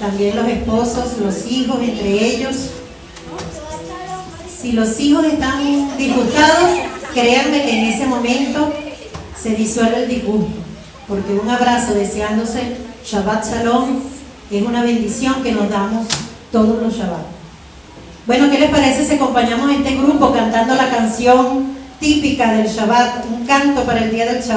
también los esposos, los hijos entre ellos. Si los hijos están disgustados, créanme que en ese momento se disuelve el disgusto, porque un abrazo deseándose Shabbat Shalom es una bendición que nos damos todos los Shabbat. Bueno, ¿qué les parece si acompañamos a este grupo cantando la canción típica del Shabbat, un canto para el día del Shabbat?